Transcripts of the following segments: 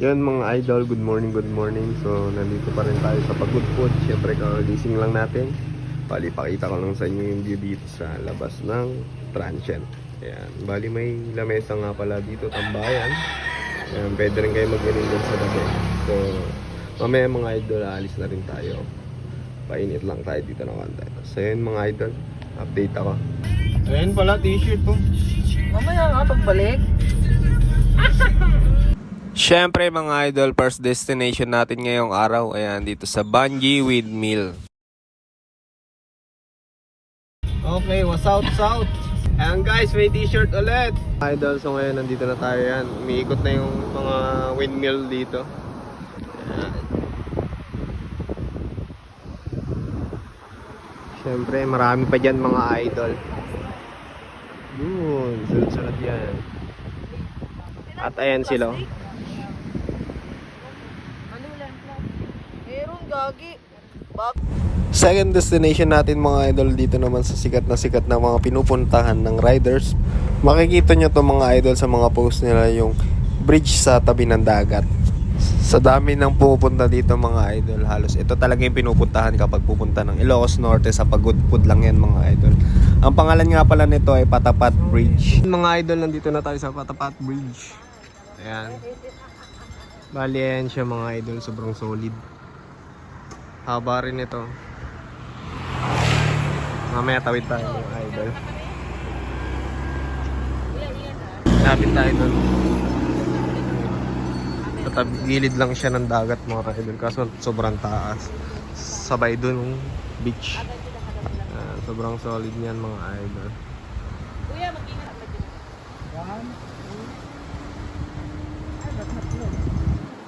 Yun mga idol, good morning, good morning. So, nandito pa rin tayo sa Pagod Food. Siyempre, kakagising lang natin. Bali, pakita ko lang sa inyo yung view dito sa labas ng transient. Ayan, bali may lamesa nga pala dito, tambayan. Ayan, pwede rin kayo mag-inom dyan sa gabi. So, mamaya mga idol, alis na rin tayo. Painit lang tayo dito ng konti. So, yun mga idol, update ako. Ayan pala, t-shirt po. Mamaya nga pagbalik. Siyempre mga idol, first destination natin ngayong araw, ayan, dito sa Banji Windmill. Okay, was out. Ayan guys, may t-shirt ulit. Idol, so ngayon nandito na tayo yan. Umiikot na yung mga windmill dito. Ayan. Siyempre, marami pa dyan mga idol. Yun, sunod-sunod yan. At ayan sila. Meron gagi. Second destination natin mga idol, dito naman sa sikat na mga pinupuntahan ng riders. Makikita nyo to mga idol sa mga post nila, yung bridge sa tabi ng dagat. Sa dami ng pupunta dito mga idol, halos ito talaga yung pinupuntahan kapag pupunta ng Ilocos Norte. Sa Pagod Food lang yan mga idol. Ang pangalan nga pala nito ay Patapat Bridge. Mga idol, nandito na tayo sa Patapat Bridge. Ayan. Bali yan siya mga idol, sobrang solid. Haba rin ito. Mamaya tawid tayo mga idol. Lapit tayo doon. Gilid lang siya ng dagat mga idol, kaso sobrang taas. Sabay doon yung beach. Sobrang solid niyan mga idol. Kuya, mag-ingat ka dyan.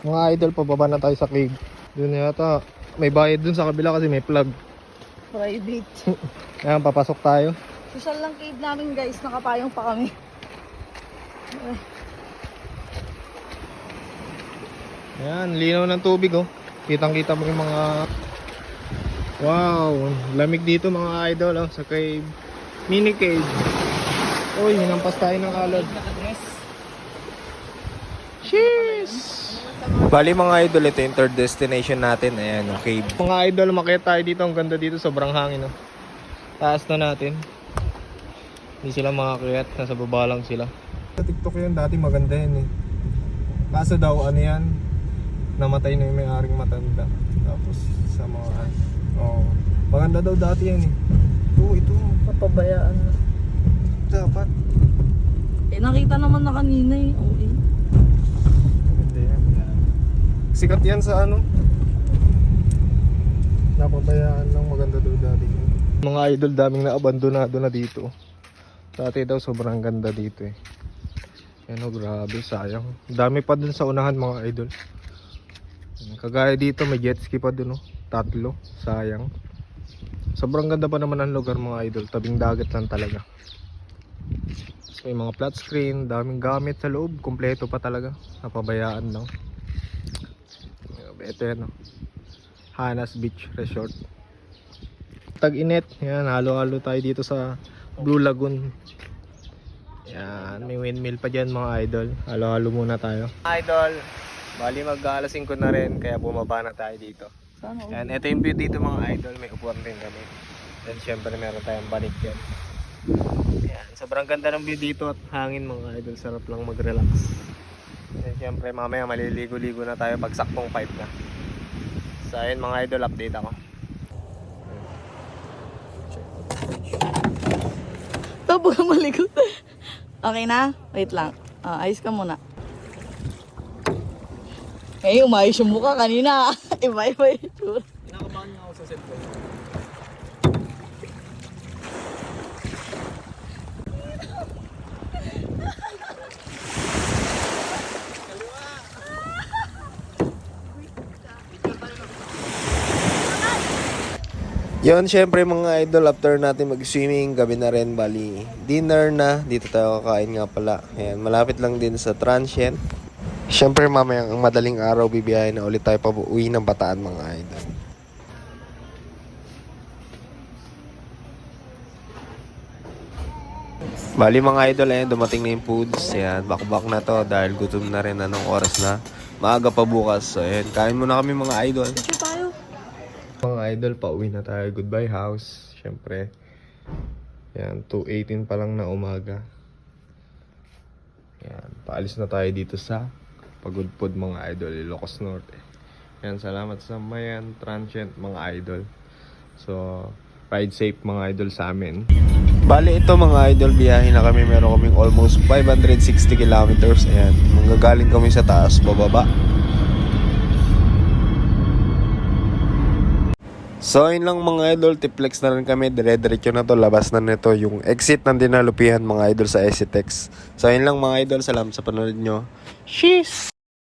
Mga idol, pababa na tayo sa cave. Doon yata. May bayad doon sa kabila kasi may plug. Private. Ayan, papasok tayo. Social lang cave namin guys. Nakapayong pa kami. Ayan, linaw ng tubig oh. Kitang-kita mo yung mga... Wow, lamig dito mga idol oh, sa cave. Mini cave. Uy, hinampas tayo ng alad. Cheers! Bali mga idol, ito yung third destination natin. Ayan, yung cave. Mga idol, makita tayo dito. Ang ganda dito, sobrang hangin oh. Taas na natin. Hindi sila makakayat, nasa baba lang sila. Sa TikTok yun, dati maganda yan eh. Kaso daw, ano yan, namatay na yung may-aring matanda. Tapos sa mga maganda daw dati yan eh. Ito Papabayaan na. dapat Nakita naman na kanina eh. Okay. maganda yan. Sikat yan sa ano, napabayaan lang, maganda daw dati. Mga idol, daming naabandonado na dito. Dati daw sobrang ganda dito eh. Yan o, grabe, sayang. Dami pa dun sa unahan mga idol. Kagaya dito, may jet ski pa dun oh. 3, sayang. Sobrang ganda pa naman ang lugar mga idol. Tabing dagat lang talaga. So, may mga flat screen, daming gamit sa loob. Kompleto pa talaga. Napabayaan lang. Ito yan oh. Hanas Beach Resort. Tag-init. Yan, halo-halo tayo dito sa Blue Lagoon. Yan, may windmill pa dyan mga idol. Halo-halo muna tayo. Idol, bali mag-alas 5 na rin, kaya bumaba na tayo dito. Sana Yan, ito yung view dito mga idol. May upuan rin kami. Then syempre meron tayong banig dyan. Yan, sobrang ganda ng view dito at hangin mga idol. Sarap lang mag-relax. Then syempre mamaya maliligo-ligo na tayo pag saktong 5 na. So ayun mga idol, update ako. Tapos ka malikot. Okay na? Wait lang. Ayos ka muna. Ngayon, umayos yung mukha kanina. Iba-iba yung itsura. Kinakabahan niya ako sa cellphone. Yun, syempre mga idol, after natin mag-swimming, gabi na rin, bali dinner na. Dito tayo kakain nga pala. Ayan, malapit lang din sa transient. Syempre mamaya ang madaling araw, bibiyahin na ulit tayo pa uwi ng Bataan mga idol. Bali mga idol, dumating na yung foods. Ayan, bakbak na to dahil gutom na rin, anong oras na. Maaga pa bukas. So, ayan. Kain muna kami mga idol. Picture tayo. Mga idol, pauwi na tayo. Goodbye house. Siyempre. Yan, 2:18 pa lang na umaga. Yan, paalis na tayo dito sa Pagudpod mga idol, Ilocos Norte. Yan, salamat sa Mayan Transient mga idol. So, ride safe mga idol sa amin. Bali ito mga idol, biyahe na kami. Meron kaming almost 560 kilometers. Ayan, manggagaling kami sa taas, bababa. So, yun lang mga idol, tiplex na rin kami, dire-diretso na to, labas na nito yung exit ng dinalupihan mga idol sa Exitex. So, yun lang mga idol, salamat sa panonood nyo. Sheesh!